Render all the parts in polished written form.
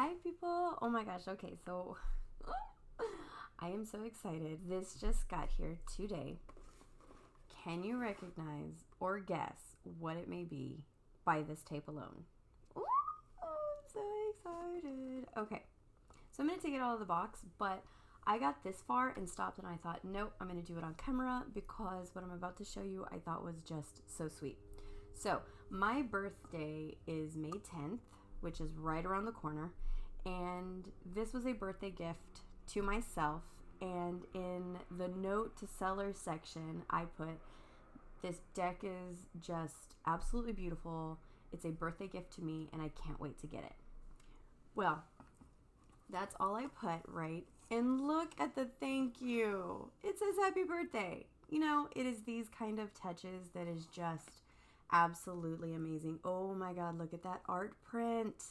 Hi people! Oh my gosh, okay, so I am so excited. This just got here today. Can you recognize or guess what it may be by this tape alone? Ooh, I'm so excited. Okay, so I'm going to take it out of the box, but I got this far and stopped and I thought, nope, I'm going to do it on camera because what I'm about to show you I thought was just so sweet. So my birthday is May 10th, which is right around the corner, and this was a birthday gift to myself, and in the note to seller section I put, this deck is just absolutely beautiful. It's a birthday gift to me and I can't wait to get it. Well, that's all I put, right? And look at the thank you. It says happy birthday. You know, it is these kind of touches that is just absolutely amazing. Oh my God, look at that art print.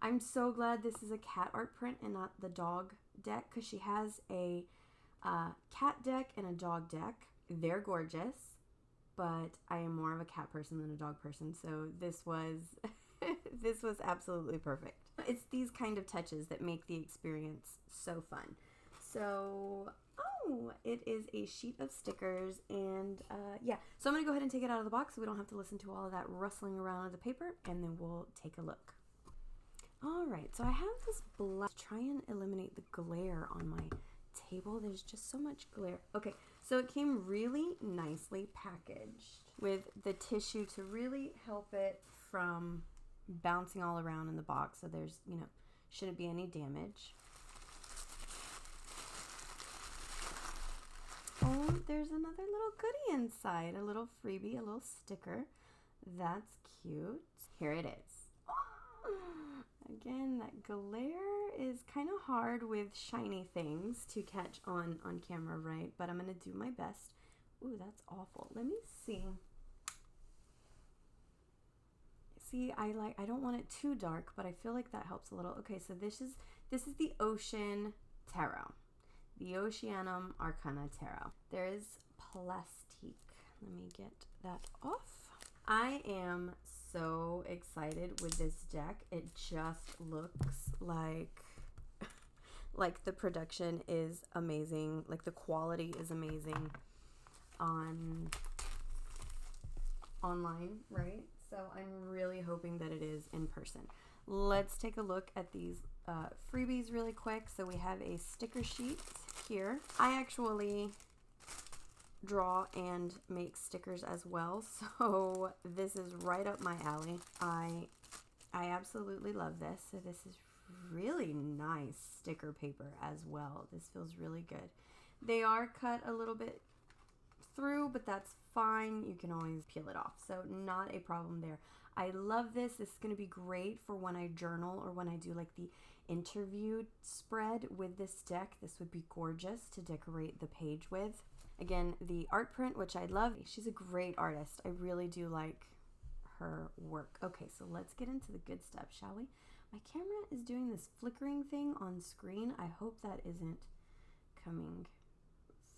I'm so glad this is a cat art print and not the dog deck, because she has a cat deck and a dog deck. They're gorgeous, but I am more of a cat person than a dog person, so this was this was absolutely perfect. It's these kind of touches that make the experience so fun. So, oh, it is a sheet of stickers, and yeah, so I'm gonna go ahead and take it out of the box so we don't have to listen to all of that rustling around of the paper, and then we'll take a look. All right, so I have this black, try and eliminate the glare on my table. There's just so much glare. Okay, so it came really nicely packaged with the tissue to really help it from bouncing all around in the box, so there's, you know, shouldn't be any damage. Oh, there's another little goodie inside, a little freebie, a little sticker. That's cute. Here it is. Oh, again, that glare is kind of hard with shiny things to catch on camera, right? But I'm gonna do my best. Ooh, that's awful. Let me see. See, I don't want it too dark, but I feel like that helps a little. Okay, so this is the Ocean Tarot. The Oceanum Arcana Tarot. There is plastique. Let me get that off. I am so excited with this deck. It just looks like the production is amazing. Like the quality is amazing online, right? So I'm really hoping that it is in person. Let's take a look at these freebies really quick. So we have a sticker sheet here. I actually draw and make stickers as well, so this is right up my alley. I absolutely love this. So this is really nice sticker paper as well. This feels really good. They are cut a little bit through, but that's fine. You can always peel it off, so not a problem there. I love this. This is going to be great for when I journal or when I do like the interview spread with this deck. This would be gorgeous to decorate the page with. Again, the art print, which I love. She's a great artist. I really do like her work. Okay, so let's get into the good stuff, shall we? My camera is doing this flickering thing on screen. I hope that isn't coming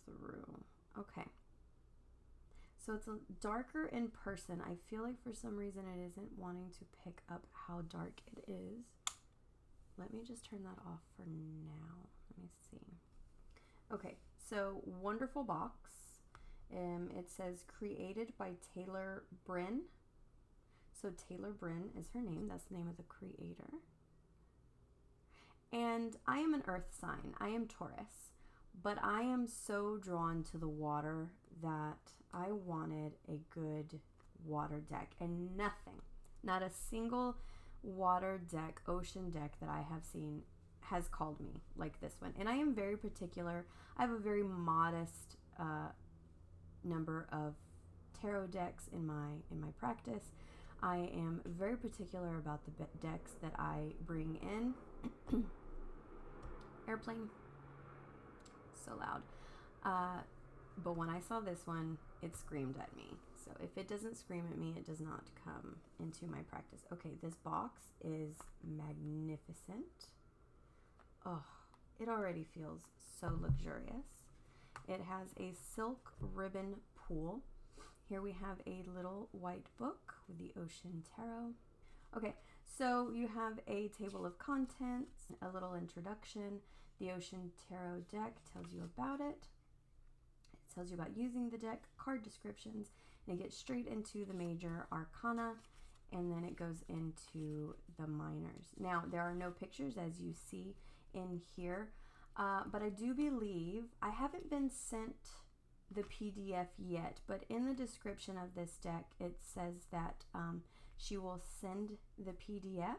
through. Okay. So it's a darker in person. I feel like for some reason it isn't wanting to pick up how dark it is. Let me just turn that off for now. Let me see. Okay, so wonderful box. It says created by Taylor Bryn. So Taylor Bryn is her name. That's the name of the creator. And I am an earth sign. I am Taurus. But I am so drawn to the water that I wanted a good water deck, and nothing, not a single water deck, ocean deck that I have seen has called me like this one. And I am very particular. I have a very modest number of tarot decks in my practice. I am very particular about the decks that I bring in. Airplane. So loud. But when I saw this one, it screamed at me. So if it doesn't scream at me, it does not come into my practice. Okay, this box is magnificent. Oh, it already feels so luxurious. It has a silk ribbon pool. Here we have a little white book with the Ocean Tarot. Okay, so you have a table of contents, a little introduction. The Ocean Tarot deck tells you about it. It tells you about using the deck, card descriptions, and it gets straight into the major arcana, and then it goes into the minors. Now, there are no pictures, as you see in here, but I do believe, I haven't been sent the PDF yet, but in the description of this deck, it says that she will send the PDF.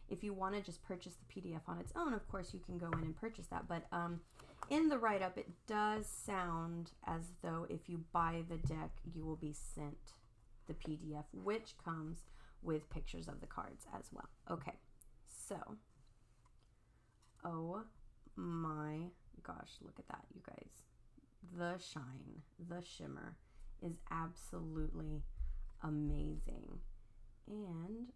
If you want to just purchase the PDF on its own, of course, you can go in and purchase that. But in the write-up, it does sound as though if you buy the deck, you will be sent the PDF, which comes with pictures of the cards as well. Okay, so, oh my gosh, look at that, you guys. The shine, the shimmer is absolutely amazing. And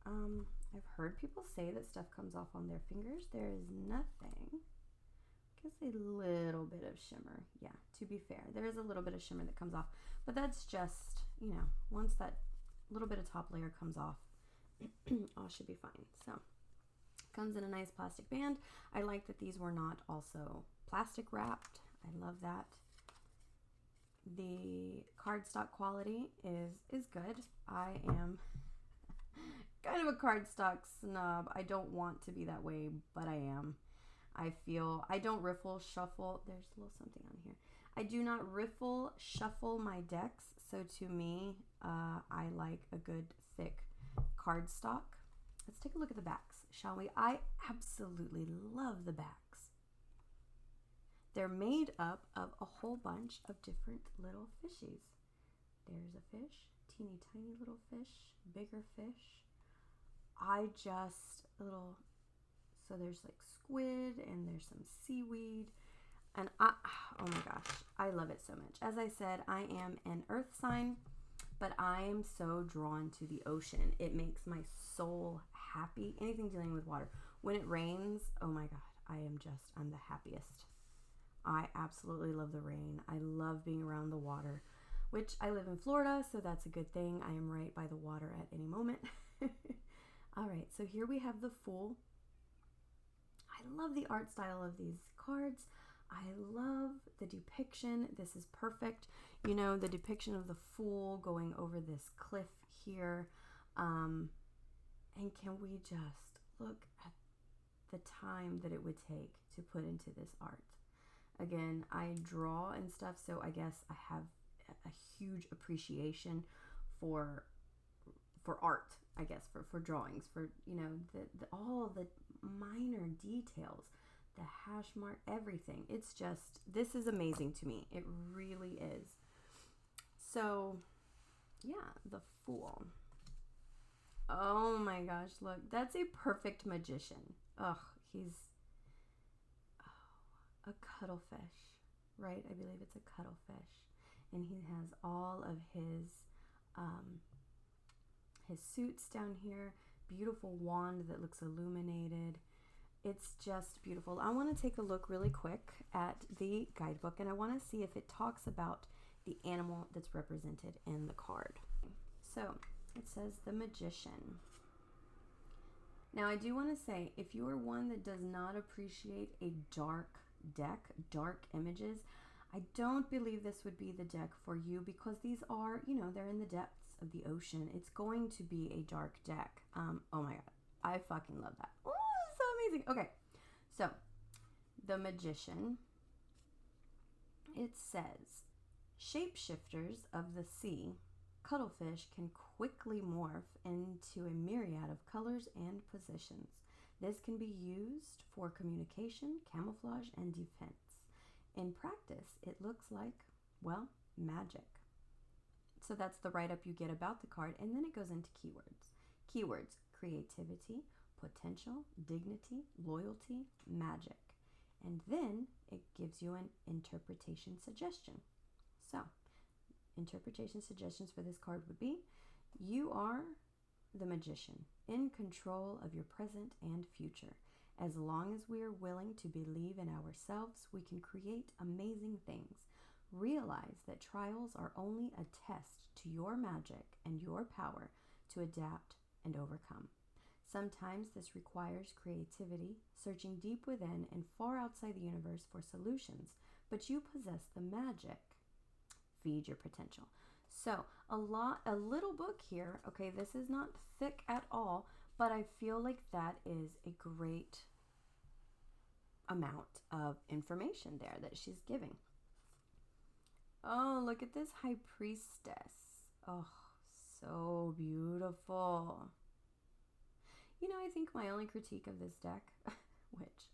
I've heard people say that stuff comes off on their fingers. There is nothing. I guess a little bit of shimmer. Yeah, to be fair, there is a little bit of shimmer that comes off, but that's just, you know, once that little bit of top layer comes off, all should be fine. So, comes in a nice plastic band. I like that these were not also plastic wrapped. I love that. The cardstock quality is good. I am kind of a cardstock snob. I don't want to be that way, but I am. I feel I don't riffle, shuffle. There's a little something on here. I do not riffle, shuffle my decks. So to me, I like a good thick cardstock. Let's take a look at the backs, shall we? I absolutely love the backs. They're made up of a whole bunch of different little fishies. There's a fish, teeny tiny little fish, bigger fish. So there's like squid and there's some seaweed. And oh my gosh, I love it so much. As I said, I am an earth sign, but I am so drawn to the ocean. It makes my soul happy. Anything dealing with water. When it rains, oh my God, I'm the happiest. I absolutely love the rain. I love being around the water, which I live in Florida, so that's a good thing. I am right by the water at any moment. All right, so here we have the Fool. I love the art style of these cards. I love the depiction. This is perfect. You know, the depiction of the Fool going over this cliff here. And can we just look at the time that it would take to put into this art? Again, I draw and stuff, so I guess I have a huge appreciation for art, I guess, for drawings, for, you know, all the minor details, the hash mark, everything. It's just, this is amazing to me. It really is. So, yeah, the Fool. Oh my gosh, look, that's a perfect magician. Ugh, he's a cuttlefish, right? I believe it's a cuttlefish. And he has all of his suits down here. Beautiful wand that looks illuminated. It's just beautiful. I want to take a look really quick at the guidebook, and I want to see if it talks about the animal that's represented in the card. So it says the Magician. Now I do want to say, if you are one that does not appreciate a dark deck, dark images, I don't believe this would be the deck for you, because these are, you know, they're in the depths of the ocean. It's going to be a dark deck. Oh my God, I fucking love that. Oh, it's so amazing. Okay, so the Magician, it says, shapeshifters of the sea, cuttlefish can quickly morph into a myriad of colors and positions. This can be used for communication, camouflage, and defense. In practice, it looks like, well, magic. So that's the write-up you get about the card, and then it goes into keywords. Keywords: creativity, potential, dignity, loyalty, magic. And then it gives you an interpretation suggestion. So, interpretation suggestions for this card would be, you are the magician, in control of your present and future. As long as we are willing to believe in ourselves, we can create amazing things. Realize that trials are only a test to your magic and your power to adapt and overcome. Sometimes this requires creativity, searching deep within and far outside the universe for solutions, but you possess the magic. Feed your potential. So a little book here. Okay, this is not thick at all, but I feel like that is a great amount of information there that she's giving. Oh, look at this High Priestess. Oh, so beautiful. You know, I think my only critique of this deck, which,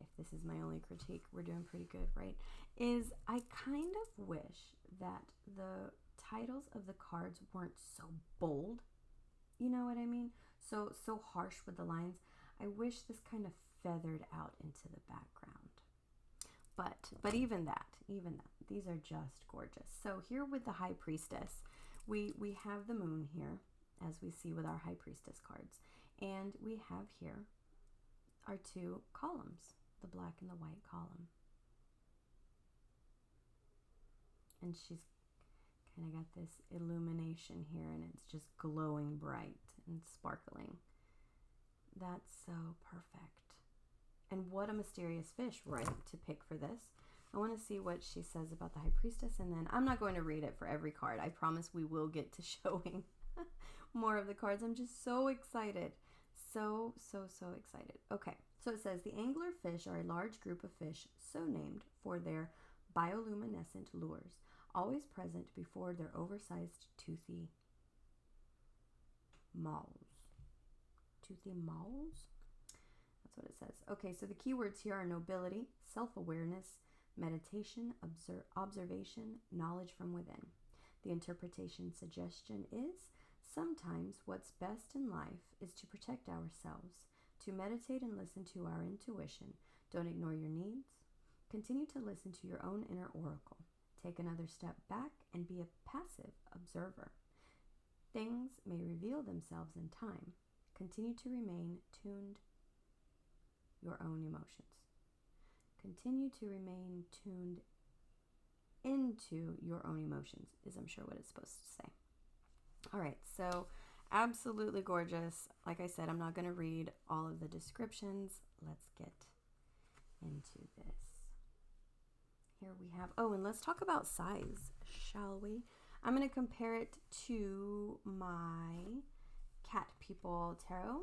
if this is my only critique, we're doing pretty good, right? Is I kind of wish that the titles of the cards weren't so bold. You know what I mean? So harsh with the lines. I wish this kind of feathered out into the background. But even that, these are just gorgeous. So here with the High Priestess, we have the moon here, as we see with our High Priestess cards. And we have here our two columns, the black and the white column. And she's kind of got this illumination here, and it's just glowing bright and sparkling. That's so perfect. And what a mysterious fish, right, to pick for this. I want to see what she says about the High Priestess, and then I'm not going to read it for every card. I promise we will get to showing more of the cards. I'm just so excited. So excited. Okay, so it says the anglerfish are a large group of fish so named for their bioluminescent lures, always present before their oversized toothy mauls. Toothy mauls? That's what it says. Okay, so the keywords here are nobility, self-awareness, meditation, observation, knowledge from within. The interpretation suggestion is sometimes what's best in life is to protect ourselves, to meditate and listen to our intuition. Don't ignore your needs. Continue to listen to your own inner oracle. Take another step back and be a passive observer. Things may reveal themselves in time. Continue to remain tuned your own emotions. Continue to remain tuned into your own emotions is, I'm sure, what it's supposed to say. All right, so absolutely gorgeous. Like I said, I'm not going to read all of the descriptions. Let's get into this. Here we have, and let's talk about size, shall we? I'm going to compare it to my Cat People Tarot.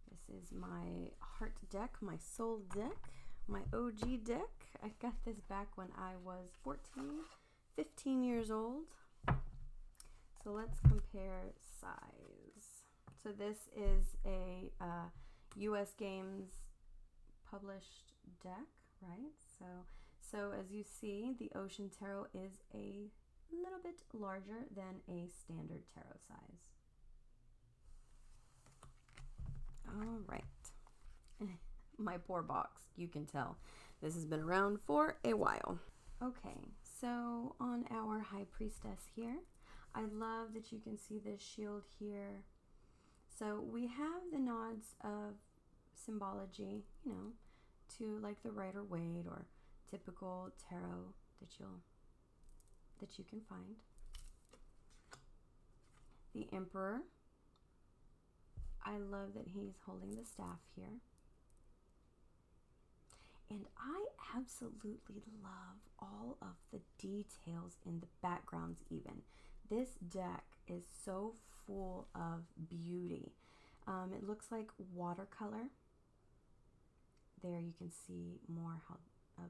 This is my heart deck, my soul deck, my OG deck. I got this back when I was 15 years old. So let's compare size. So this is a US Games published deck, right? So as you see, the OceanTarot is a little bit larger than a standard tarot size. All right. My poor box, you can tell. This has been around for a while. Okay, so on our High Priestess here, I love that you can see this shield here. So we have the nods of symbology, you know, to like the Rider-Waite or typical tarot that you can find. The Emperor. I love that he's holding the staff here. And I absolutely love all of the details in the backgrounds even. This deck is so full of beauty. It looks like watercolor. There you can see more of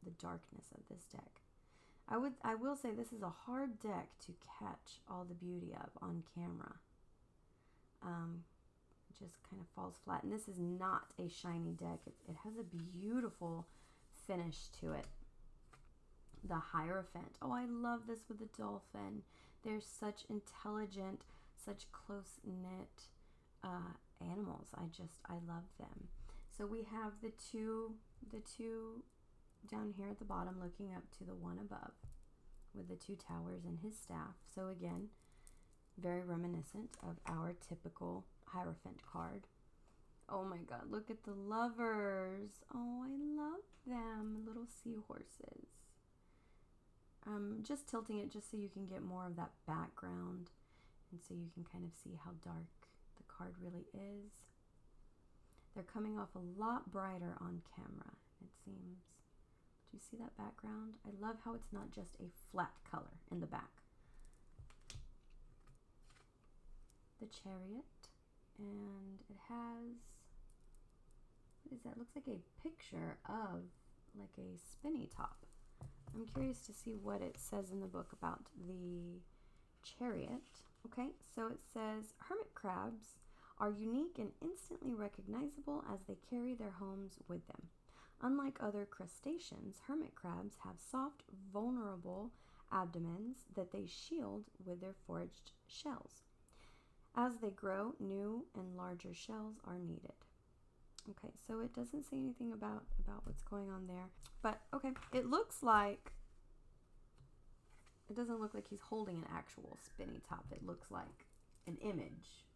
the darkness of this deck. I will say this is a hard deck to catch all the beauty of on camera. It just kind of falls flat. And this is not a shiny deck. It has a beautiful finish to it. The Hierophant. Oh, I love this with the dolphin. They're such intelligent, such close-knit animals. I love them. So we have the two down here at the bottom looking up to the one above with the two towers and his staff. So again, very reminiscent of our typical Hierophant card. Oh my god, look at the lovers. Oh, I love them. Little seahorses. Just tilting it just so you can get more of that background. And so you can kind of see how dark the card really is. They're coming off a lot brighter on camera, it seems. Do you see that background? I love how it's not just a flat color in the back. The Chariot, and it has, what is that? It looks like a picture of like a spinny top. I'm curious to see what it says in the book about the Chariot. Okay, so it says, hermit crabs are unique and instantly recognizable as they carry their homes with them. Unlike other crustaceans, hermit crabs have soft, vulnerable abdomens that they shield with their foraged shells. As they grow, new and larger shells are needed. Okay, so it doesn't say anything about what's going on there. But, okay, it looks like, it doesn't look like he's holding an actual spinny top. It looks like an image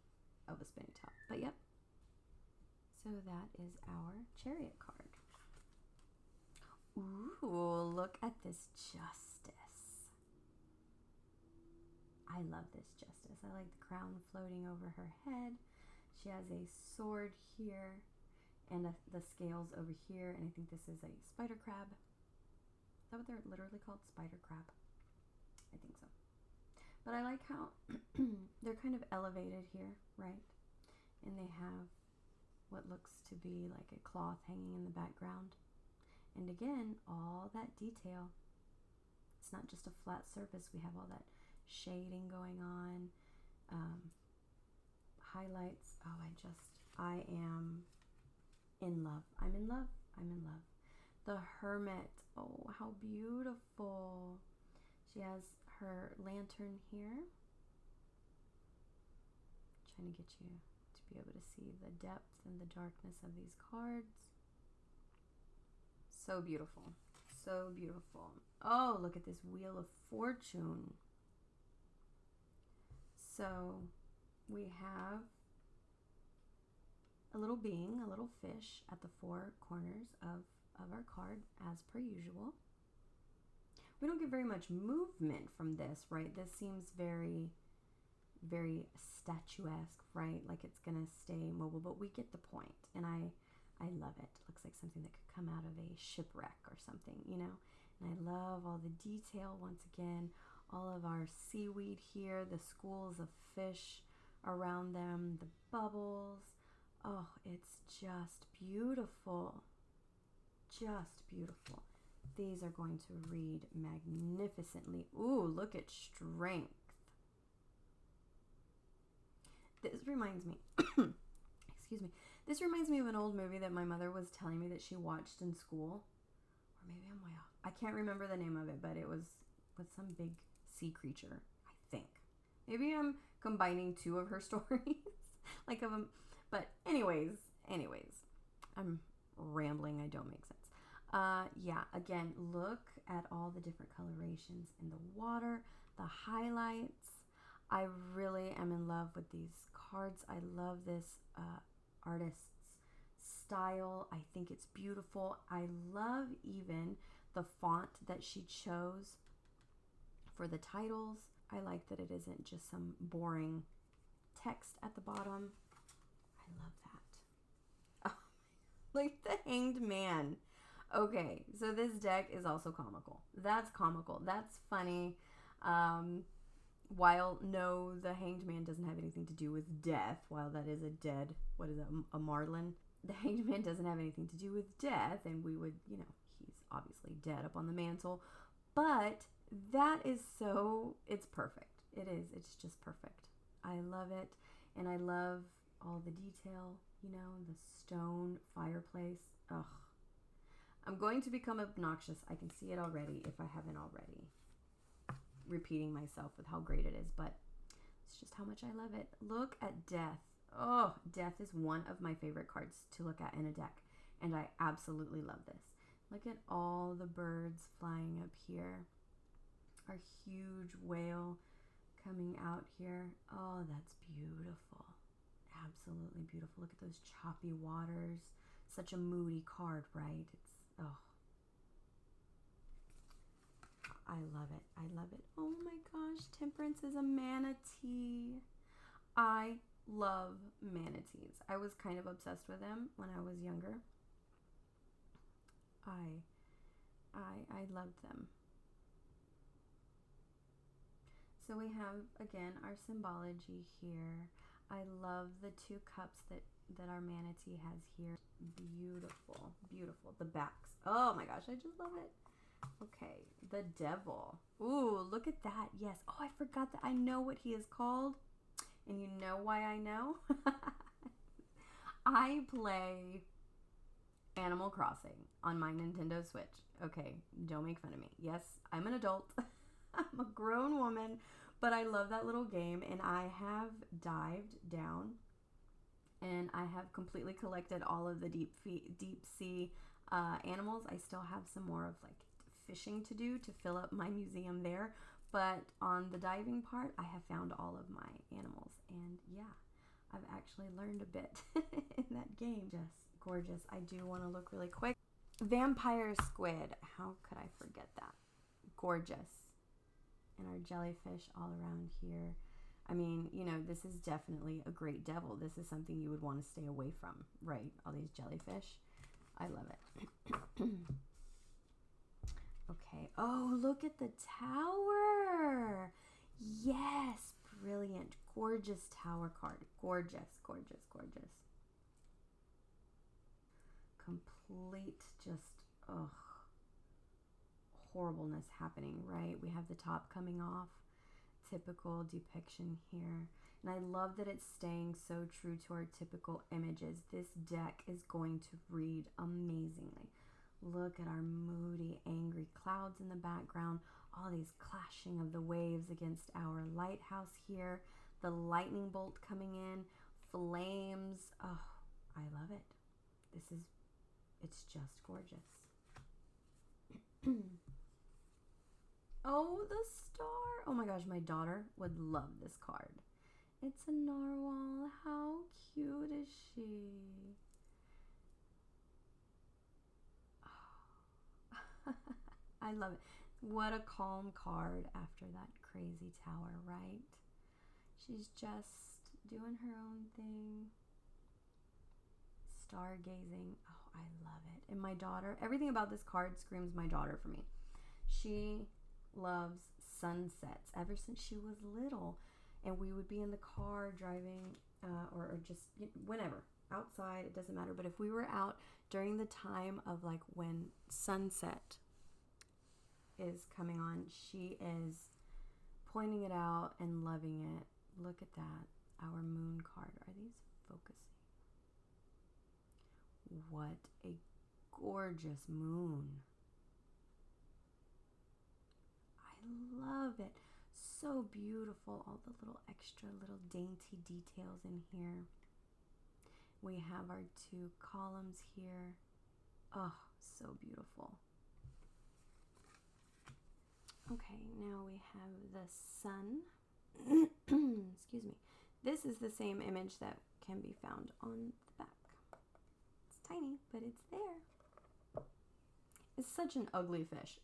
of a spinny top. But, yep. So that is our Chariot card. Ooh, look at this Justice. I love this Justice. I like the crown floating over her head. She has a sword here and the scales over here. And I think this is a spider crab. Is that what they're literally called? Spider crab. I think so. But I like how they're kind of elevated here, right? And they have what looks to be like a cloth hanging in the background. And again, all that detail. It's not just a flat surface. We have all that shading going on. Highlights. Oh, I am in love. I'm in love. I'm in love. The Hermit. Oh, how beautiful. She has her lantern here. Trying to get you to be able to see the depth and the darkness of these cards. So beautiful. So beautiful. Oh, look at this Wheel of Fortune. So we have a little being, a little fish at the four corners of our card, as per usual. We don't get very much movement from this, right? This seems very, very statuesque, right? Like it's going to stay mobile, but we get the point, and I love it. Looks like something that could come out of a shipwreck or something, you know? And I love all the detail, once again, all of our seaweed here, the schools of fish around them, the bubbles. Oh, it's just beautiful. Just beautiful. These are going to read magnificently. Ooh, look at strength. This reminds me, excuse me, this reminds me of an old movie that my mother was telling me that she watched in school. Or maybe I'm way off. I can't remember the name of it, but it was with some big sea creature, I think. Maybe I'm combining two of her stories. Like of them. But anyways, I'm rambling. I don't make sense. Yeah, again, look at all the different colorations in the water, the highlights. I really am in love with these cards. I love this artist's style. I think it's beautiful. I love even the font that she chose for the titles. I like that it isn't just some boring text at the bottom. I love that. Oh, like the Hanged Man. Okay, so this deck is also comical. That's comical. That's funny. While no, the Hanged Man doesn't have anything to do with death, while that is a dead, what is it, a Marlin? The Hanged Man doesn't have anything to do with death, and we would, you know, he's obviously dead up on the mantle. But that is so, it's perfect. It is. It's just perfect. I love it, and I love all the detail, you know, the stone fireplace. Ugh. I'm going to become obnoxious. I can see it already if I haven't already. Repeating myself with how great it is, but it's just how much I love it. Look at Death. Oh, Death is one of my favorite cards to look at in a deck, and I absolutely love this. Look at all the birds flying up here. Our huge whale coming out here. Oh, that's beautiful. Absolutely beautiful. Look at those choppy waters. Such a moody card, right? It's, oh. I love it. I love it. Oh my gosh, Temperance is a manatee. I love manatees. I was kind of obsessed with them when I was younger. I loved them. So we have, again, our symbology here. I love the two cups that our manatee has here. Beautiful, beautiful. The backs. Oh my gosh, I just love it. Okay, the devil. Ooh, look at that. Yes. Oh, I forgot that. I know what he is called. And you know why I know? I play Animal Crossing on my Nintendo Switch. Okay, don't make fun of me. Yes, I'm an adult. I'm a grown woman, but I love that little game, and I have dived down and I have completely collected all of the deep sea animals. I still have some more of like fishing to do to fill up my museum there, but on the diving part, I have found all of my animals, and yeah, I've actually learned a bit in that game. Just gorgeous. I do want to look really quick. Vampire squid. How could I forget that? Gorgeous. And our jellyfish all around here. I mean, you know, this is definitely a great devil. This is something you would want to stay away from, right? All these jellyfish. I love it. Okay. Oh, look at the tower. Yes. Brilliant. Gorgeous tower card. Gorgeous, gorgeous, gorgeous. Complete just, ugh, horribleness happening, right? We have the top coming off. Typical depiction here. And I love that it's staying so true to our typical images. This deck is going to read amazingly. Look at our moody, angry clouds in the background. All these clashing of the waves against our lighthouse here. The lightning bolt coming in. Flames. Oh, I love it. It's just gorgeous. Oh, the star. Oh my gosh, my daughter would love this card. It's a narwhal. How cute is she? Oh. I love it. What a calm card after that crazy tower, right? She's just doing her own thing. Stargazing. Oh, I love it. And my daughter, everything about this card screams my daughter for me. She loves sunsets ever since she was little, and we would be in the car driving or just whenever outside, it doesn't matter, but if we were out during the time of like when sunset is coming on, she is pointing it out and loving it. Look at that. Our moon card. Are these focusing? What a gorgeous moon. I love it. So beautiful. All the little extra little dainty details in here. We have our two columns here. Oh, so beautiful. Okay, now we have the sun. Excuse me. This is the same image that can be found on the back. It's tiny, but it's there. It's such an ugly fish.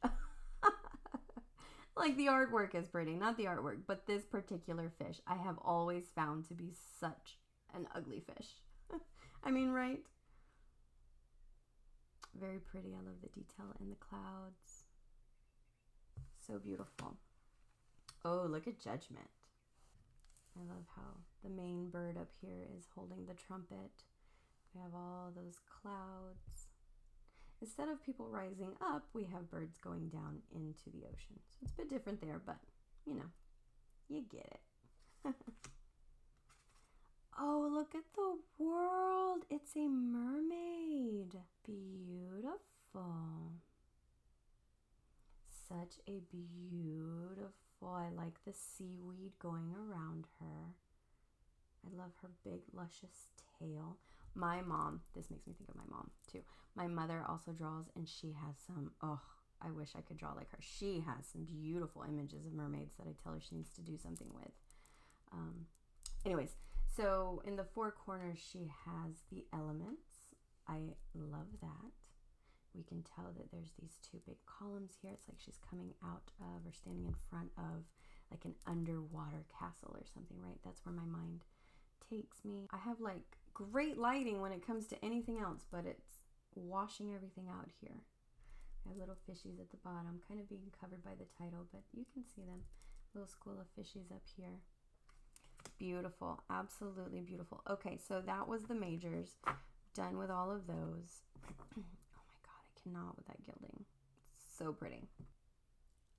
Like, the artwork is pretty, not the artwork, but this particular fish I have always found to be such an ugly fish. I mean, right? Very pretty. I love the detail in the clouds. So beautiful. Oh, look at Judgment. I love how the main bird up here is holding the trumpet. We have all those clouds. Instead of people rising up, we have birds going down into the ocean. So it's a bit different there, but, you know, you get it. Oh, look at the world. It's a mermaid. Beautiful. Such a beautiful, I like the seaweed going around her. I love her big, luscious tail. My mom, this makes me think of my mom too. My mother also draws, and she has some, oh, I wish I could draw like her. She has some beautiful images of mermaids that I tell her she needs to do something with. Anyways, so in the four corners, she has the elements. I love that. we can tell that there's these two big columns here. It's like she's coming out of or standing in front of like an underwater castle or something, right? That's where my mind takes me. I have like great lighting when it comes to anything else, but it's washing everything out here. I have little fishies at the bottom, kind of being covered by the title, but you can see them. Little school of fishies up here. Beautiful, absolutely beautiful. Okay, so that was the majors. Done with all of those. Oh my God, I cannot with that gilding. It's so pretty.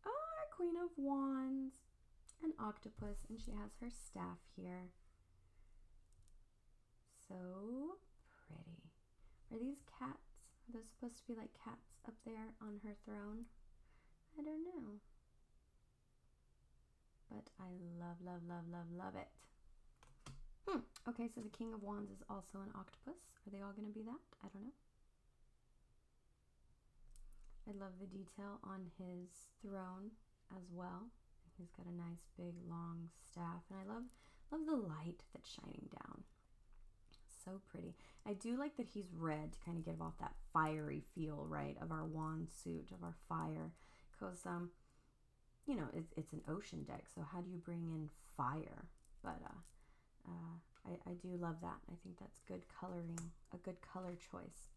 Ah, Queen of Wands, an octopus, and she has her staff here. So pretty. Are these cats? Are those supposed to be like cats up there on her throne? I don't know. But I love, love, love, love, love it. Okay, so the King of Wands is also an octopus. Are they all going to be that? I don't know. I love the detail on his throne as well. He's got a nice big long staff, and I love the light that's shining down. So pretty. I do like that he's red to kind of give off that fiery feel, right, of our wand suit, of our fire, because you know, it's an ocean deck, so how do you bring in fire? But I do love that. I think that's good coloring, a good color choice.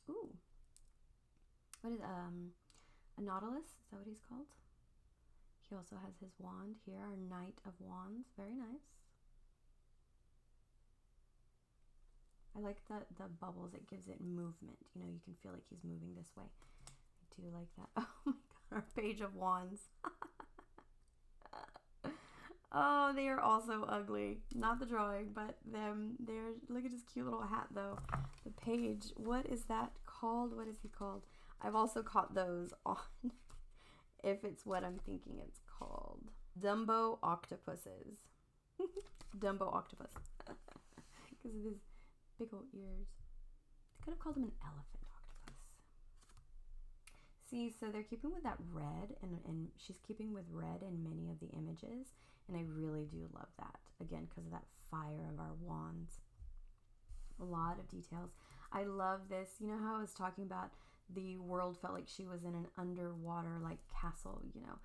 Ooh, what is a nautilus? Is that what he's called? He also has his wand here, our Knight of Wands. Very nice. I like the bubbles. It gives it movement. You know, you can feel like he's moving this way. I do like that. Oh my God, our Page of Wands. Oh, they are also ugly. Not the drawing, but them. They're, look at his cute little hat though. The page, what is that called? What is he called? I've also caught those on, if it's what I'm thinking it's called. Dumbo octopuses. Dumbo octopus. Because of his big old ears. They could have called him an elephant octopus. See, so they're keeping with that red, and she's keeping with red in many of the images, and I really do love that. Again, because of that fire of our wands. A lot of details. I love this. You know how I was talking about the world felt like she was in an underwater like castle, you know.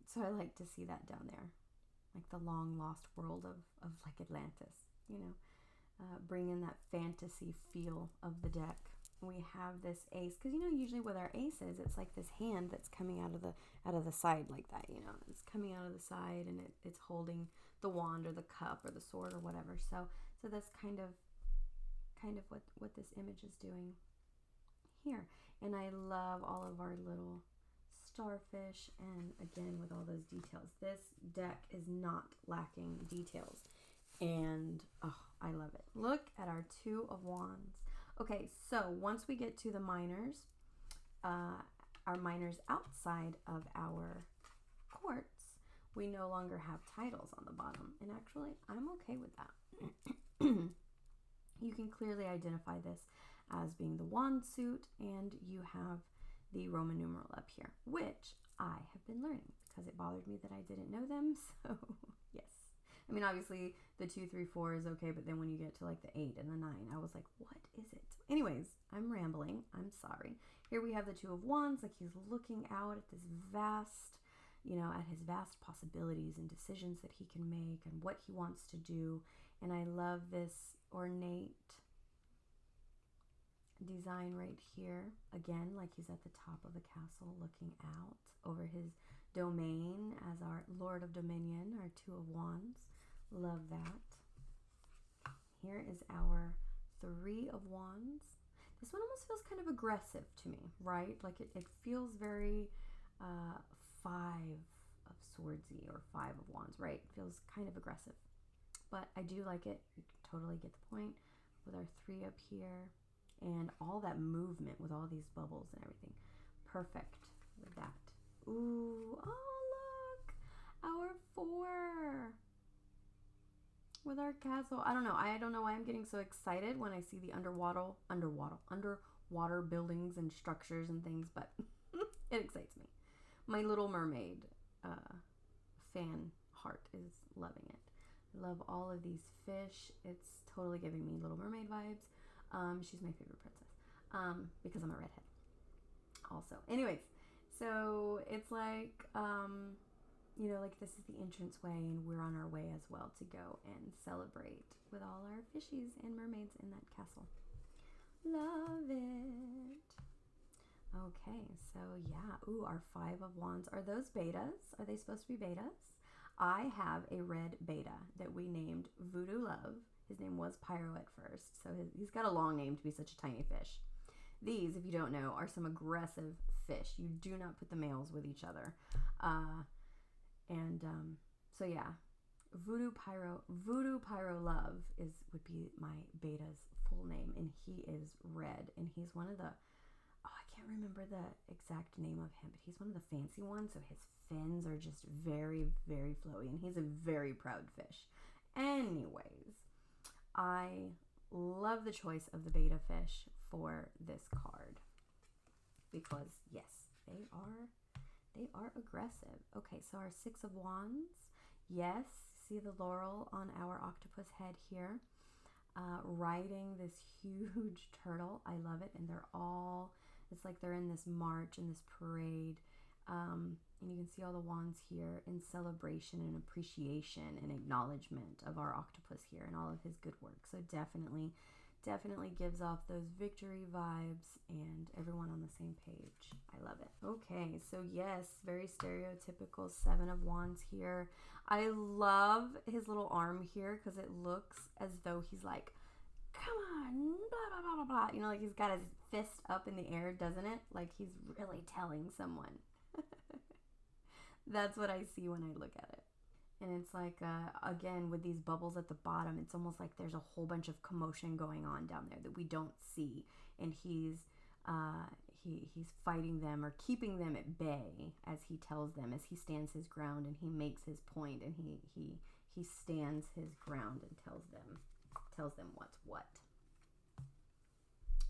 So I like to see that down there. Like the long lost world of like Atlantis, you know. Bring in that fantasy feel of the deck. We have this ace, because you know usually with our aces it's like this hand that's coming out of the side like that, you know. It's coming out of the side, and it's holding the wand or the cup or the sword or whatever. So that's kind of what this image is doing here. And I love all of our little starfish, and again with all those details. This deck is not lacking details, and oh, I love it. Look at our Two of Wands. Okay, so once we get to the minors, our minors outside of our quartz, we no longer have titles on the bottom, and actually I'm okay with that. You can clearly identify this as being the wand suit, and you have the Roman numeral up here, which I have been learning because it bothered me that I didn't know them. So yes, I mean obviously the 2, 3, 4 is okay, but then when you get to like the 8 and the 9, I was like, what is it? Anyways, I'm rambling. I'm sorry. Here we have the Two of Wands, like he's looking out at this vast, you know, at his vast possibilities and decisions that he can make and what he wants to do. And I love this ornate design right here. Again, like he's at the top of a castle looking out over his domain as our Lord of Dominion, our Two of Wands. Love that. Here is our Three of Wands. This one almost feels kind of aggressive to me, right? Like it feels very Five of Swordsy or Five of Wands, right? It feels kind of aggressive. But I do like it. You can totally get the point with our 3 up here and all that movement with all these bubbles and everything. Perfect with that. Ooh, oh look, our 4 with our castle. I don't know why I'm getting so excited when I see the underwater buildings and structures and things, but it excites me. My Little Mermaid fan heart is loving it. I love all of these fish. It's totally giving me Little Mermaid vibes. She's my favorite princess. because I'm a redhead also. Anyways, so it's like, you know, like this is the entranceway and we're on our way as well to go and celebrate with all our fishies and mermaids in that castle. Love it. Okay, so yeah. Ooh, our 5 of Wands. Are those betas? Are they supposed to be betas? I have a red beta that we named Voodoo Love. His name was Pyro at first, so he's got a long name to be such a tiny fish. These, if you don't know, are some aggressive fish. You do not put the males with each other. So yeah, Voodoo Pyro Love would be my beta's full name, and he is red, and he's one of the, I can't remember the exact name of him, but he's one of the fancy ones, so his fins are just very, very flowy, and he's a very proud fish. Anyways, I love the choice of the beta fish for this card because yes, they are aggressive. Okay, so our 6 of Wands. Yes, see the laurel on our octopus head here, riding this huge turtle. I love it, and they're all, it's like they're in this march, in this parade, and you can see all the wands here in celebration and appreciation and acknowledgement of our octopus here and all of his good work. So definitely gives off those victory vibes and everyone on the same page. I love it. Okay, so yes, very stereotypical 7 of Wands here. I love his little arm here because it looks as though he's like, come on, blah, blah, blah, blah, blah. You know, like he's got his fist up in the air, doesn't it? Like he's really telling someone. That's what I see when I look at it. And it's like, again, with these bubbles at the bottom, it's almost like there's a whole bunch of commotion going on down there that we don't see. And he's fighting them or keeping them at bay as he tells them, as he stands his ground and he makes his point and he stands his ground and tells them what's what.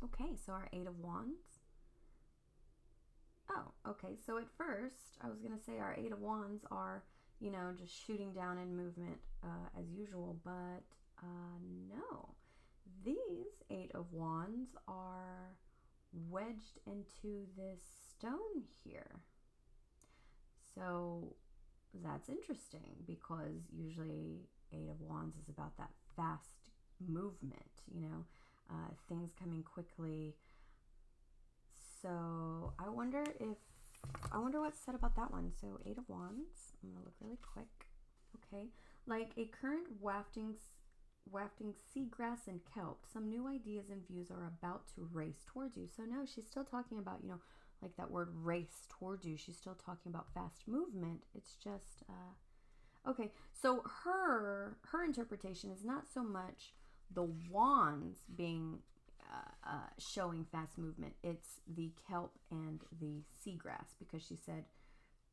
Okay, so our 8 of Wands. Oh, okay, so at first, I was going to say our 8 of Wands are, you know, just shooting down in movement as usual, but no. These 8 of Wands are wedged into this stone here. So that's interesting because usually 8 of Wands is about that fast movement, you know, things coming quickly. So I wonder what's said about that one. So 8 of Wands, I'm gonna look really quick. Okay, like a current wafting seagrass and kelp, some new ideas and views are about to race towards you. So no, she's still talking about, you know, like that word race towards you. She's still talking about fast movement. It's just, okay. So her interpretation is not so much the wands being showing fast movement. It's the kelp and the seagrass, because she said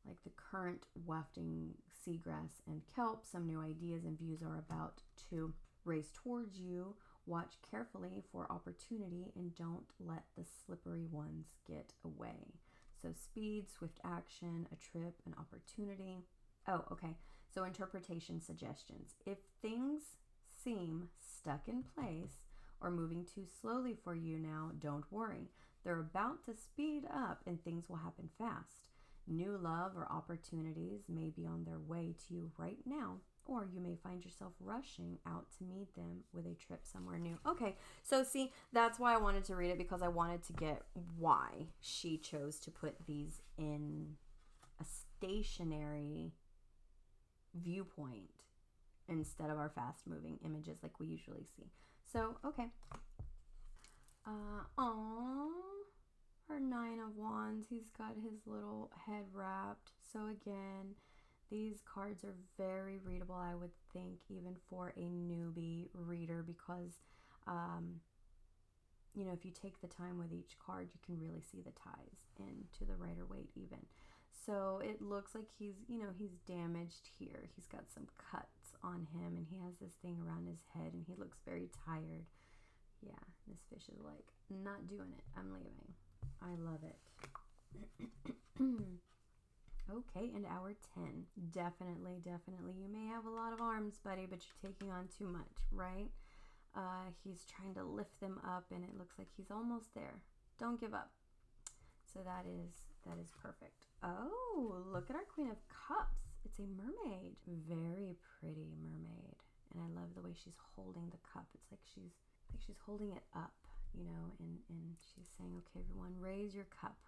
like the current wafting seagrass and kelp, some new ideas and views are about to race towards you. Watch carefully for opportunity and don't let the slippery ones get away. So speed, swift action, a trip, an opportunity. Oh, okay. So interpretation suggestions. If things seem stuck in place or moving too slowly for you now, don't worry. They're about to speed up and things will happen fast. New love or opportunities may be on their way to you right now, or you may find yourself rushing out to meet them with a trip somewhere new. Okay, so see, that's why I wanted to read it, because I wanted to get why she chose to put these in a stationary viewpoint instead of our fast-moving images like we usually see. So, okay. Our 9 of Wands, he's got his little head wrapped. So again, these cards are very readable, I would think, even for a newbie reader, because, you know, if you take the time with each card, you can really see the ties into the Rider-Waite even. So it looks like he's, you know, he's damaged here. He's got some cuts on him, and he has this thing around his head, and he looks very tired. Yeah, this fish is like, not doing it. I'm leaving. I love it. Okay, and our 10. Definitely. You may have a lot of arms, buddy, but you're taking on too much, right? He's trying to lift them up, and it looks like he's almost there. Don't give up. So that is perfect. Oh, look at our Queen of Cups. It's a mermaid. Very pretty mermaid. And I love the way she's holding the cup. It's like she's holding it up, you know, and she's saying, okay, everyone, raise your cup.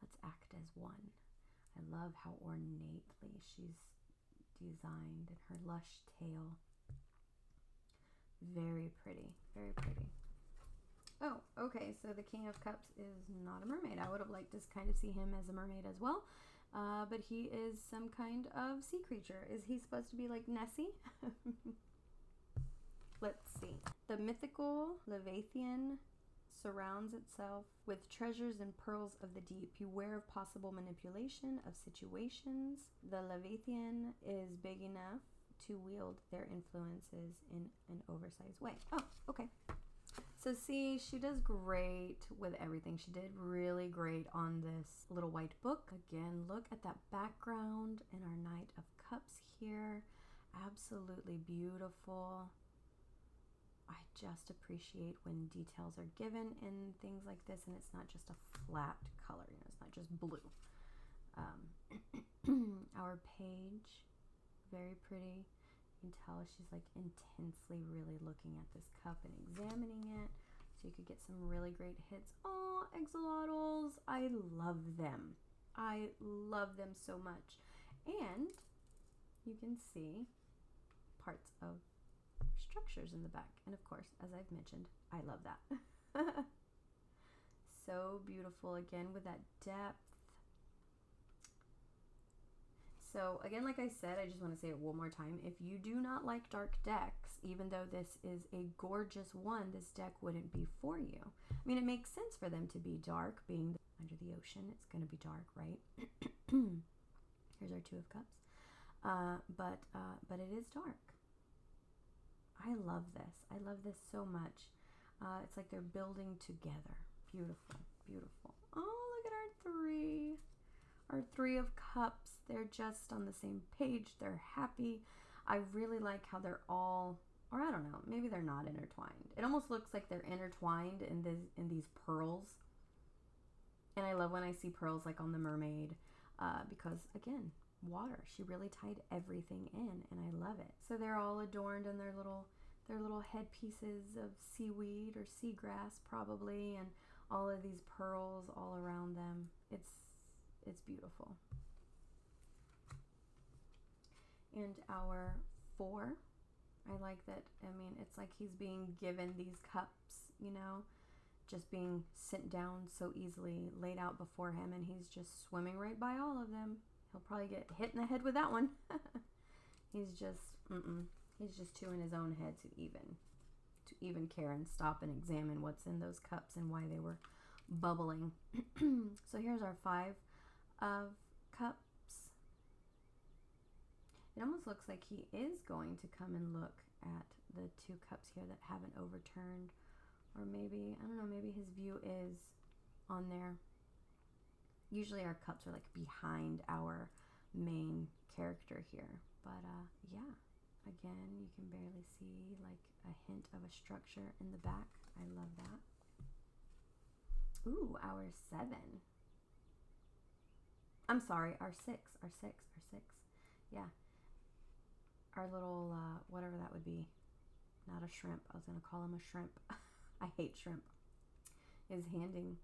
Let's act as one. I love how ornately she's designed and her lush tail. Very pretty, very pretty. Oh, okay, so the King of Cups is not a mermaid. I would have liked to kind of see him as a mermaid as well, but he is some kind of sea creature. Is he supposed to be like Nessie? Let's see. The mythical Leviathan surrounds itself with treasures and pearls of the deep. Beware of possible manipulation of situations. The Leviathan is big enough to wield their influences in an oversized way. Oh, okay. So see, she does great with everything. She did really great on this little white book. Again, look at that background and our Knight of Cups here. Absolutely beautiful. I just appreciate when details are given in things like this and it's not just a flat color, you know, it's not just blue. Our page, very pretty. You can tell she's like intensely really looking at this cup and examining it, so you could get some really great hits. Oh, axolotls, I love them. I love them so much. And you can see parts of structures in the back, and of course, as I've mentioned, I love that. So beautiful, again with that depth. So again, like I said, I just want to say it one more time. If you do not like dark decks, even though this is a gorgeous one, this deck wouldn't be for you. I mean, it makes sense for them to be dark, being under the ocean. It's going to be dark, right? Here's our Two of Cups. But it is dark. I love this. I love this so much. It's like they're building together. Beautiful, beautiful. Oh, look at our three. Our Three of Cups. They're just on the same page. They're happy. I really like how they're all, or I don't know, maybe they're not intertwined. It almost looks like they're intertwined in these pearls. And I love when I see pearls like on the mermaid, because again, water. She really tied everything in, and I love it. So they're all adorned in their little headpieces of seaweed or seagrass probably, and all of these pearls all around them. It's beautiful. And our 4, I like that. I mean, it's like he's being given these cups, you know, just being sent down so easily, laid out before him, and he's just swimming right by all of them. He'll probably get hit in the head with that one. He's just too in his own head to even care and stop and examine what's in those cups and why they were bubbling. So here's our 5 of Cups. It almost looks like he is going to come and look at the 2 cups here that haven't overturned, or maybe, I don't know, maybe his view is on there. Usually our cups are like behind our main character here, but yeah, again, you can barely see like a hint of a structure in the back. I love that. Ooh, our 7. I'm sorry, our 6. Yeah. Our little, whatever that would be. Not a shrimp. I was going to call him a shrimp. I hate shrimp. Is handing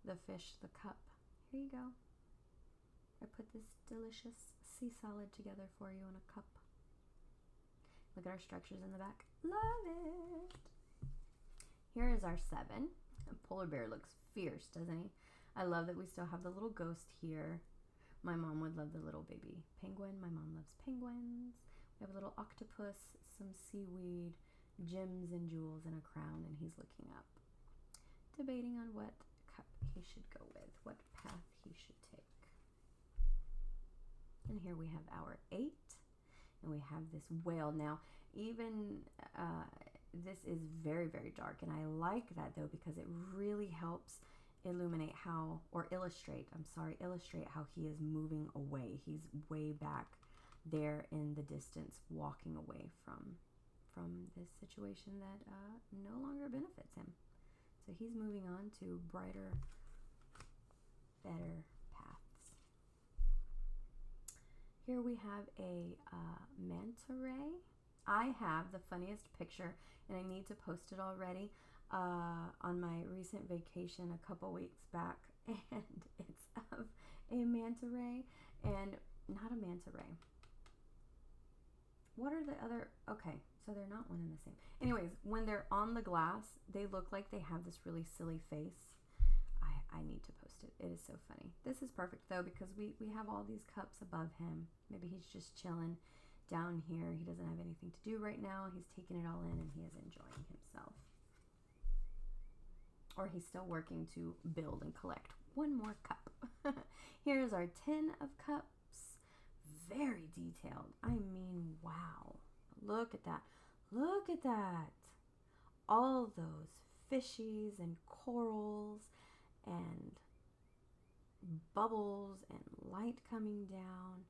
the fish the cup. Here you go. I put this delicious sea salad together for you in a cup. Look at our structures in the back. Love it. Here is our 7. A polar bear looks fierce, doesn't he? I love that we still have the little ghost here. My mom would love the little baby penguin. My mom loves penguins. We have a little octopus, some seaweed, gems and jewels, and a crown, and he's looking up, debating on what cup he should go with, what path he should take. And here we have our 8, and we have this whale. Now, even this is very, very dark, and I like that though, because it really helps illuminate how, or illustrate how he is moving away. He's way back there in the distance, walking away from this situation that no longer benefits him. So he's moving on to brighter, better paths. Here we have a manta ray. I have the funniest picture, and I need to post it already, on my recent vacation a couple weeks back, and it's of a manta ray, and not a manta ray. What are the other? Okay, so they're not one and the same. Anyways, when they're on the glass, they look like they have this really silly face. I need to post it. It is so funny. This is perfect though, because we have all these cups above him. Maybe he's just chilling down here. He doesn't have anything to do right now. He's taking it all in and he is enjoying himself. Or he's still working to build and collect one more cup. Here's our 10 of cups. Very detailed. I mean, wow. Look at that. Look at that. All those fishies and corals and bubbles and light coming down.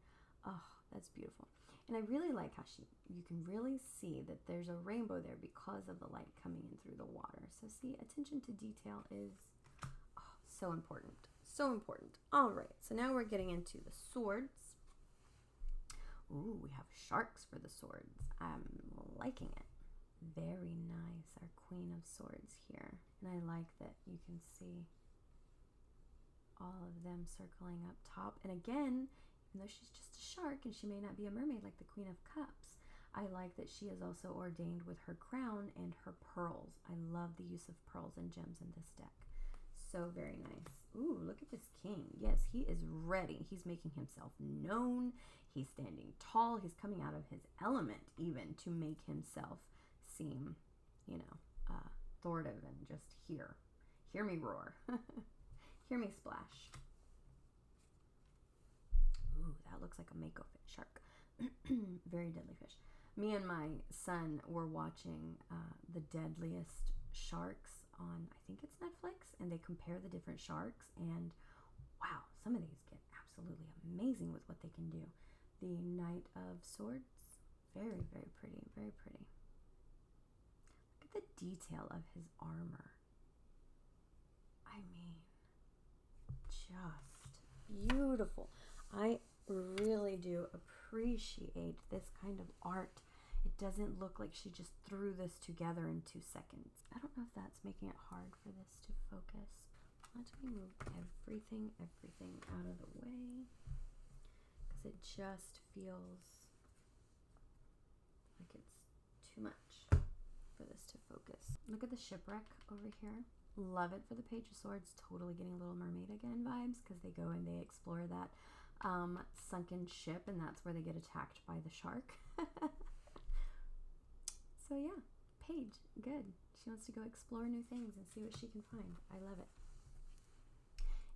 Oh, that's beautiful. And I really like how you can really see that there's a rainbow there because of the light coming in through the water. So see, attention to detail is so important. So important. All right, so now we're getting into the swords. Ooh, we have sharks for the swords. I'm liking it. Very nice. Our Queen of Swords here. And I like that you can see all of them circling up top. And again, even though she's just a shark and she may not be a mermaid like the Queen of Cups, I like that she is also ordained with her crown and her pearls. I love the use of pearls and gems in this deck. So very nice. Ooh, look at this king. Yes, he is ready. He's making himself known. He's standing tall. He's coming out of his element even to make himself seem, authoritative and just hear me roar. Hear me splash. Ooh, that looks like a mako shark. Very deadly fish. Me and my son were watching The Deadliest Sharks on, I think it's Netflix, and they compare the different sharks, and wow, some of these get absolutely amazing with what they can do. The Knight of Swords, very, very pretty, very pretty. Look at the detail of his armor. I mean, just beautiful. I really do appreciate this kind of art. It doesn't look like she just threw this together in 2 seconds. I don't know if that's making it hard for this to focus. Let me move everything out of the way, because it just feels like it's too much for this to focus. Look at the shipwreck over here. Love it for the Page of Swords. Totally getting Little Mermaid again vibes, because they go and they explore that sunken ship, and that's where they get attacked by the shark. So yeah, Paige, good. She wants to go explore new things and see what she can find. I love it.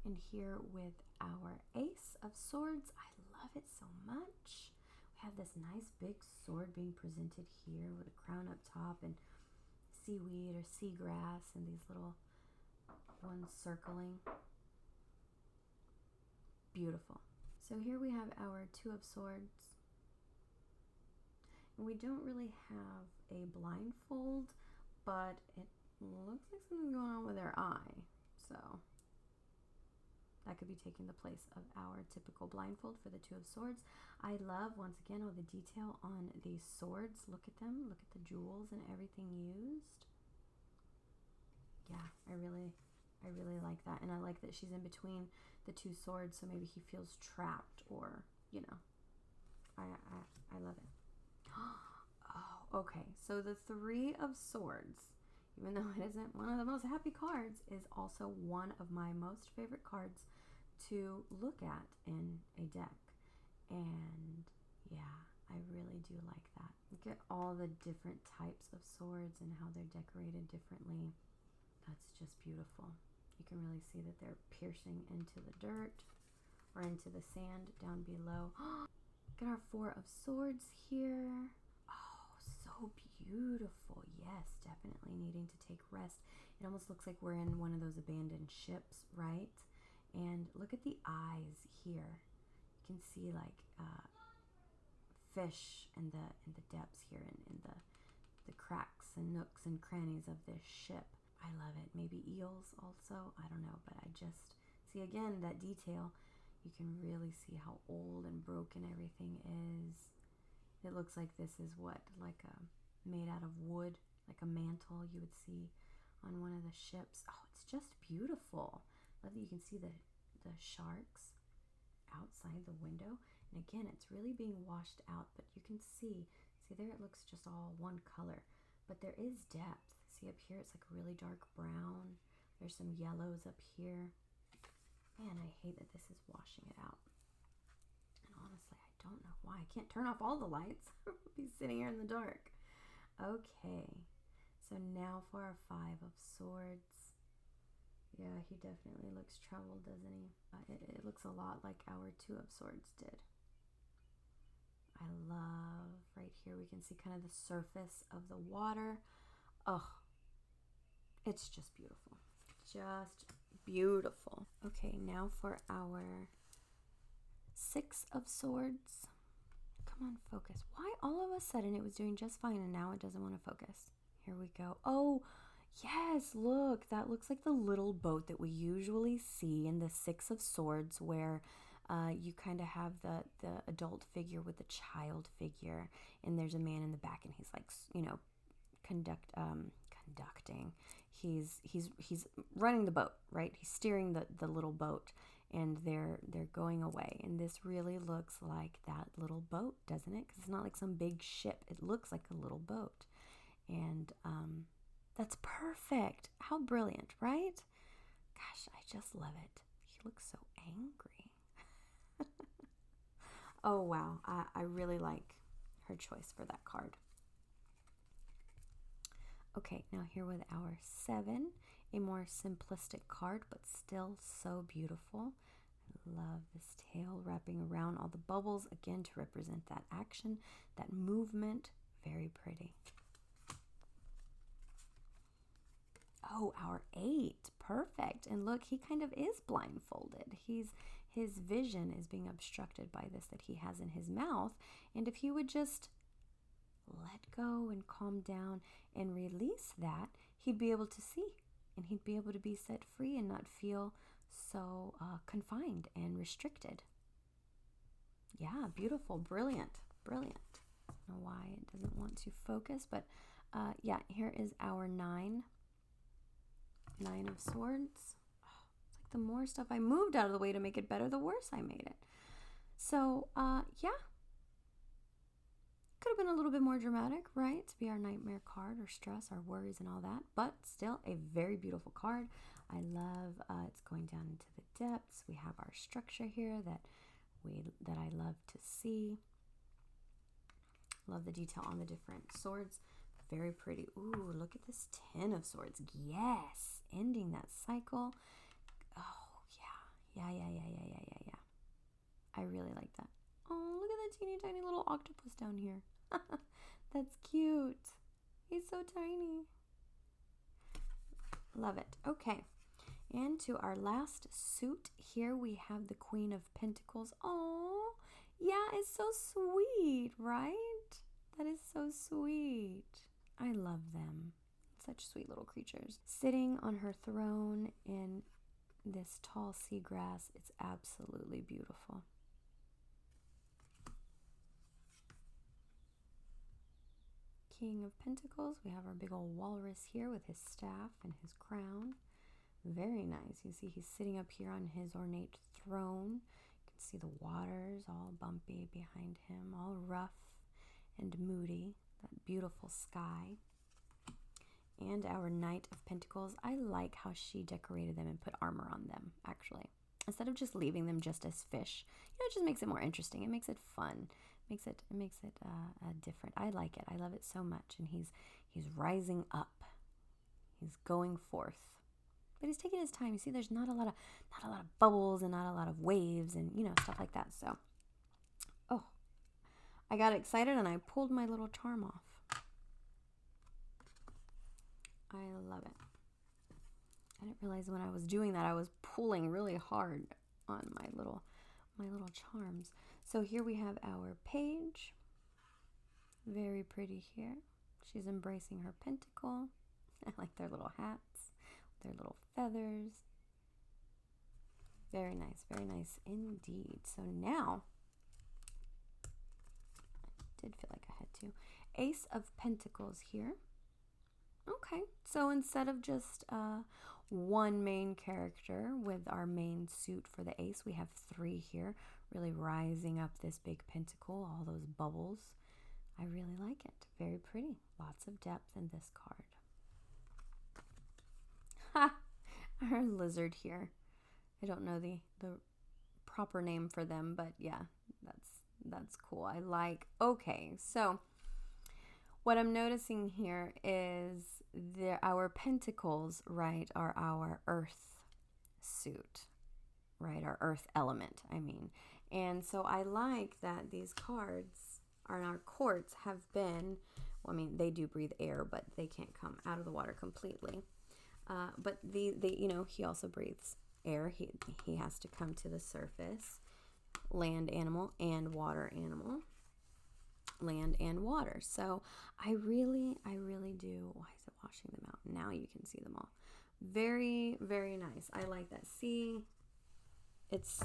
And here with our Ace of Swords, I love it so much. We have this nice big sword being presented here with a crown up top and seaweed or seagrass and these little ones circling. Beautiful. So here we have our Two of Swords. And we don't really have a blindfold, but it looks like something's going on with their eye. So that could be taking the place of our typical blindfold for the Two of Swords. I love, once again, all the detail on these swords. Look at them. Look at the jewels and everything used. Yeah, I really like that. And I like that she's in between the two swords, so maybe he feels trapped, or, I love it. Oh, okay. So the Three of Swords, even though it isn't one of the most happy cards, is also one of my most favorite cards to look at in a deck. And yeah, I really do like that. Look at all the different types of swords and how they're decorated differently. That's just beautiful. You can really see that they're piercing into the dirt or into the sand down below. Look at our Four of Swords here. Oh, so beautiful. Yes, definitely needing to take rest. It almost looks like we're in one of those abandoned ships, right? And look at the eyes here. You can see like fish in the depths here, and in the cracks and nooks and crannies of this ship. I love it. Maybe eels also. I don't know, but I just see again that detail. You can really see how old and broken everything is. It looks like this is what, like made out of wood, like a mantle you would see on one of the ships. Oh, it's just beautiful. Love that you can see the sharks outside the window. And again, it's really being washed out, but you can see there it looks just all one color, but there is depth. See up here, it's like really dark brown. There's some yellows up here. Man, I hate that this is washing it out. And honestly, I don't know why. I can't turn off all the lights. I'll be sitting here in the dark. Okay, so now for our Five of Swords. Yeah, he definitely looks troubled, doesn't he? It looks a lot like our Two of Swords did. I love right here, we can see kind of the surface of the water. Oh, it's just beautiful. Just beautiful. Okay, now for our Six of Swords. Come on, focus. Why all of a sudden it was doing just fine and now it doesn't want to focus? Here we go. Oh, yes, look. That looks like the little boat that we usually see in the Six of Swords, where you kind of have the adult figure with the child figure, and there's a man in the back, and he's like, you know, conducting. He's running the boat, right? He's steering the little boat, and they're going away. And this really looks like that little boat, doesn't it? Because it's not like some big ship. It looks like a little boat. And that's perfect. How brilliant, right? Gosh, I just love it. He looks so angry. Oh, wow. I really like her choice for that card. Okay, now here with our 7, a more simplistic card, but still so beautiful. I love this tail wrapping around all the bubbles, again, to represent that action, that movement. Very pretty. Oh, our 8. Perfect. And look, he kind of is blindfolded. His vision is being obstructed by this that he has in his mouth. And if he would just let go and calm down and release that, he'd be able to see, and he'd be able to be set free and not feel so confined and restricted. Yeah, beautiful, brilliant. I don't know why it doesn't want to focus, but yeah, here is our 9 of Swords. Oh, it's like the more stuff I moved out of the way to make it better, the worse I made it. So yeah, could have been a little bit more dramatic, right? To be our nightmare card, or stress, our worries and all that, but still a very beautiful card. I love it's going down into the depths. We have our structure here that I love to see. Love the detail on the different swords. Very pretty. Ooh, look at this 10 of Swords. Yes, ending that cycle. Oh, yeah. I really like that. Oh, look at that teeny tiny little octopus down here. That's cute. He's so tiny. Love it. Okay. And to our last suit, here we have the Queen of Pentacles. Oh, yeah, it's so sweet, right? That is so sweet. I love them. Such sweet little creatures. Sitting on her throne in this tall seagrass. It's absolutely beautiful. King of Pentacles. We have our big old walrus here with his staff and his crown. Very nice. You see he's sitting up here on his ornate throne. You can see the waters all bumpy behind him, all rough and moody. That beautiful sky. And our Knight of Pentacles. I like how she decorated them and put armor on them, actually. Instead of just leaving them just as fish. You know, it just makes it more interesting. It makes it fun. It makes it different. I like it. I love it so much. And he's rising up. He's going forth. But he's taking his time. You see, there's not a lot of bubbles and not a lot of waves and, you know, stuff like that. So, oh, I got excited and I pulled my little charm off. I love it. I didn't realize when I was doing that I was pulling really hard on my little charms. So here we have our page. Very pretty here. She's embracing her pentacle. I like their little hats, their little feathers. Very nice indeed. So now, I did feel like I had to. Ace of Pentacles here. Okay, so instead of just one main character with our main suit for the ace, we have 3 here, really rising up this big pentacle, all those bubbles. I really like it. Very pretty. Lots of depth in this card. Ha! Our lizard here. I don't know the proper name for them, but yeah, that's cool. I like. Okay, so what I'm noticing here is our pentacles, right, are our earth suit, right, our earth element, I mean. And so I like that these cards are in our courts have been, well, I mean, they do breathe air, but they can't come out of the water completely. But you know, he also breathes air. He has to come to the surface. Land animal and water animal. Land and water. So I really do. Why is it washing them out? Now you can see them all. Very, very nice. I like that. See, it's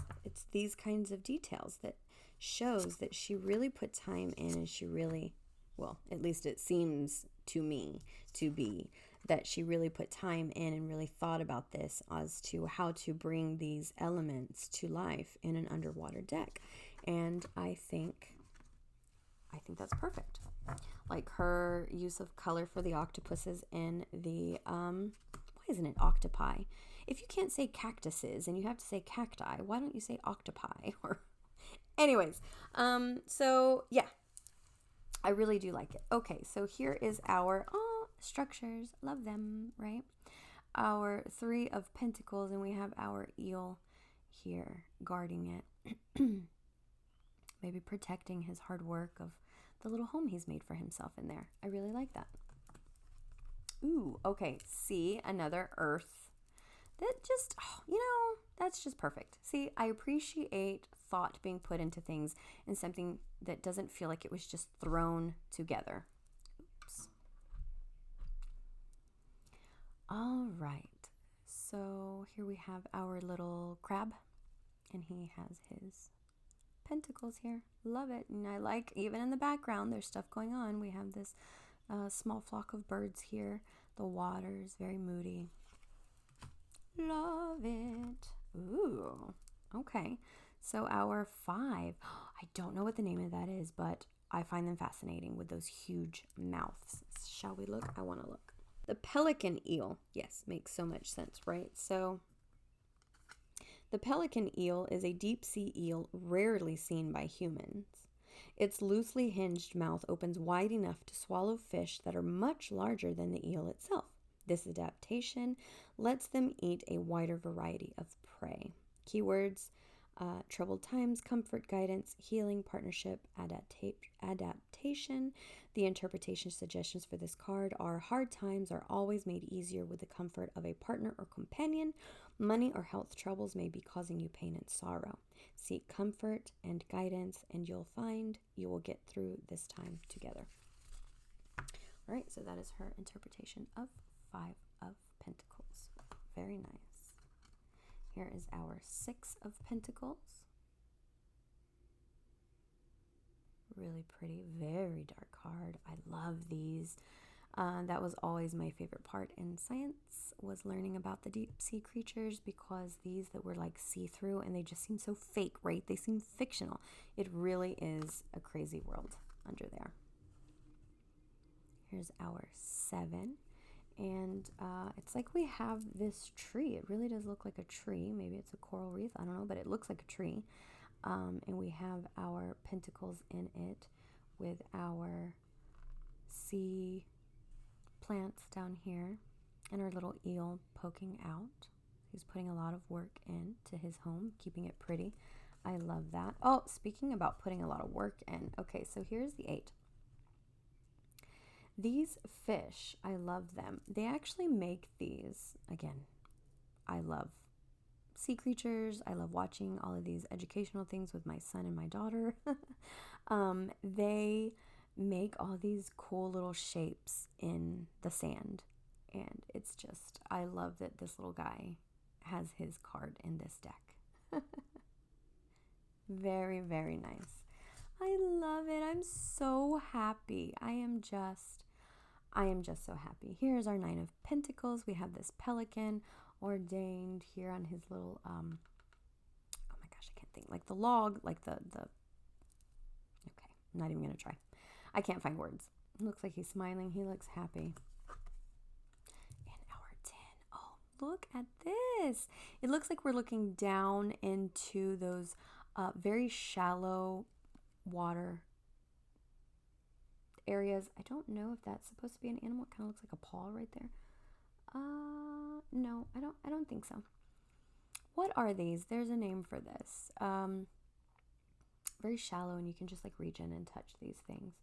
these kinds of details that shows that she really put time in, and she really, well, at least it seems to me to be that she really put time in and really thought about this as to how to bring these elements to life in an underwater deck. And I think that's perfect. Like her use of color for the octopuses in the, why isn't it octopi? If you can't say cactuses and you have to say cacti, why don't you say octopi? Or, anyways, so yeah, I really do like it. Okay, so here is our, structures. Love them, right? Our 3 of Pentacles, and we have our eel here guarding it. Maybe protecting his hard work of the little home he's made for himself in there. I really like that. Ooh, okay. See, another earth. That just, you know, that's just perfect. See, I appreciate thought being put into things and something that doesn't feel like it was just thrown together. Oops. All right. So here we have our little crab, and he has his pentacles here. Love it. And I like, even in the background, there's stuff going on. We have this small flock of birds here. The water is very moody. Love it. Ooh, okay. So our 5, I don't know what the name of that is, but I find them fascinating with those huge mouths. Shall we look? I want to look. The pelican eel. Yes, makes so much sense, right? So the pelican eel is a deep-sea eel rarely seen by humans. Its loosely hinged mouth opens wide enough to swallow fish that are much larger than the eel itself. This adaptation lets them eat a wider variety of prey. Keywords: troubled times, comfort, guidance, healing, partnership, adaptation. The interpretation suggestions for this card are: hard times are always made easier with the comfort of a partner or companion. Money or health troubles may be causing you pain and sorrow. Seek comfort and guidance, and you'll find you will get through this time together. All right, so that is her interpretation of 5 of Pentacles. Very nice. Here is our 6 of Pentacles. Really pretty, very dark card. I love these. That was always my favorite part in science, was learning about the deep sea creatures, because these that were like see-through and they just seem so fake, right? They seem fictional. It really is a crazy world under there. Here's our 7. And it's like we have this tree. It really does look like a tree. Maybe it's a coral reef. I don't know, but it looks like a tree. And we have our pentacles in it with our sea plants down here and our little eel poking out. He's putting a lot of work into his home, keeping it pretty. I love that. Oh, speaking about putting a lot of work in. Okay, so here's the 8. These fish, I love them. They actually make these, again, I love sea creatures. I love watching all of these educational things with my son and my daughter. They make all these cool little shapes in the sand. And it's just, I love that this little guy has his card in this deck. Very, very nice. I love it. I'm so happy. I am just so happy. Here's our Nine of Pentacles. We have this pelican ordained here on his little, oh my gosh, I can't think, like the log, like the, okay, I'm not even going to try. I can't find words. It looks like he's smiling. He looks happy. And our 10. Oh, look at this. It looks like we're looking down into those very shallow water areas. I don't know if that's supposed to be an animal. It kind of looks like a paw right there. No, I don't think so. What are these? There's a name for this. Very shallow, and you can just like reach in and touch these things.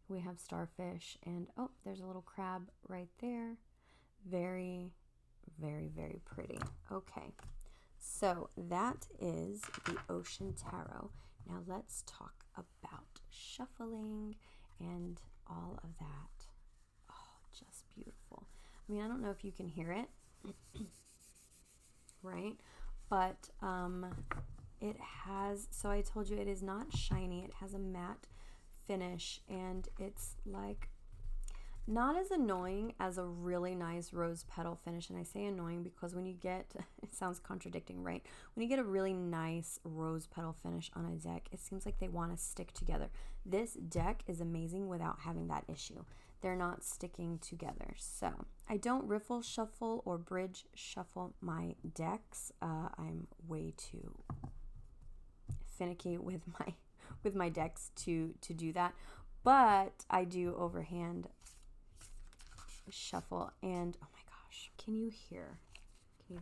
We have starfish, and oh, there's a little crab right there. Very, very, very pretty. Okay, so that is the Ocean Tarot. Now let's talk about shuffling and all of that. Oh, just beautiful. I mean, I don't know if you can hear it, right? But it has, so I told you it is not shiny. It has a matte finish, and it's like not as annoying as a really nice rose petal finish. And I say annoying because when you get, it sounds contradicting, right? When you get a really nice rose petal finish on a deck, it seems like they want to stick together. This deck is amazing without having that issue. They're not sticking together. So I don't riffle shuffle or bridge shuffle my decks. I'm way too finicky with my decks to do that. But I do overhand shuffle, and oh my gosh, can you hear? Can you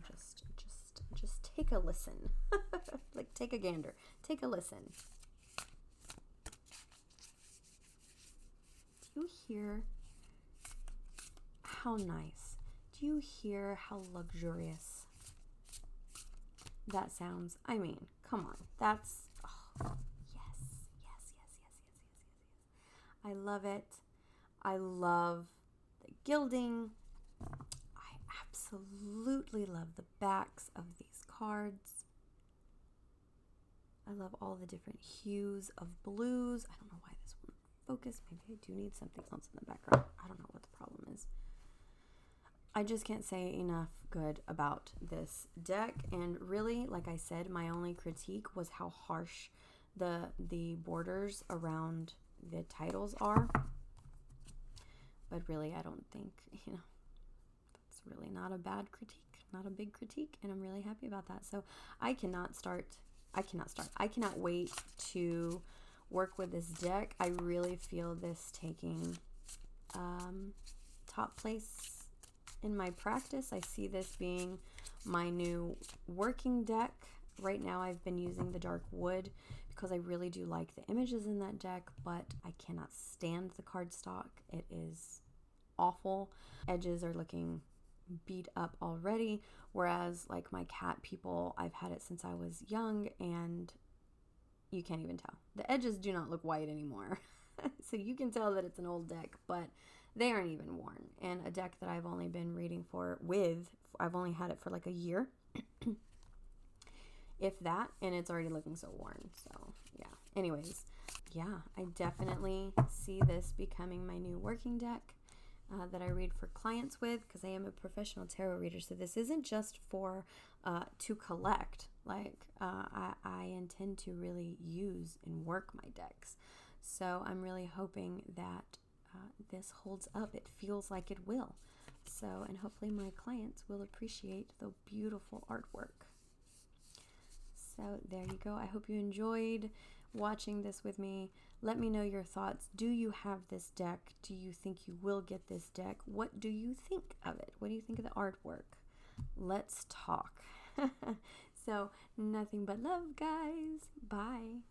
just take a listen? Like, take a gander, take a listen. Do you hear how nice? Do you hear how luxurious that sounds? I mean, come on, that's, oh, yes. I love it. I love the gilding. I absolutely love the backs of these cards. I love all the different hues of blues. I don't know why this won't focus. Maybe I do need something else in the background. I don't know what the problem is. I just can't say enough good about this deck. And really, like I said, my only critique was how harsh the borders around the titles are. But really, I don't think, that's really not a bad critique, not a big critique, and I'm really happy about that. So I cannot wait to work with this deck. I really feel this taking top place in my practice. I see this being my new working deck. Right now I've been using the dark wood because I really do like the images in that deck, but I cannot stand the cardstock. It is awful. Edges are looking beat up already, whereas like my cat people, I've had it since I was young, and you can't even tell. The edges do not look white anymore. So you can tell that it's an old deck, but they aren't even worn. And a deck that I've only been reading I've only had it for like a year. If that, and it's already looking so worn. So yeah, anyways, yeah, I definitely see this becoming my new working deck that I read for clients with, because I am a professional tarot reader. So this isn't just for to collect. Like I intend to really use and work my decks. So I'm really hoping that this holds up. It feels like it will. So, and hopefully my clients will appreciate the beautiful artwork. So there you go. I hope you enjoyed watching this with me. Let me know your thoughts. Do you have this deck? Do you think you will get this deck? What do you think of it? What do you think of the artwork? Let's talk. So nothing but love, guys. Bye.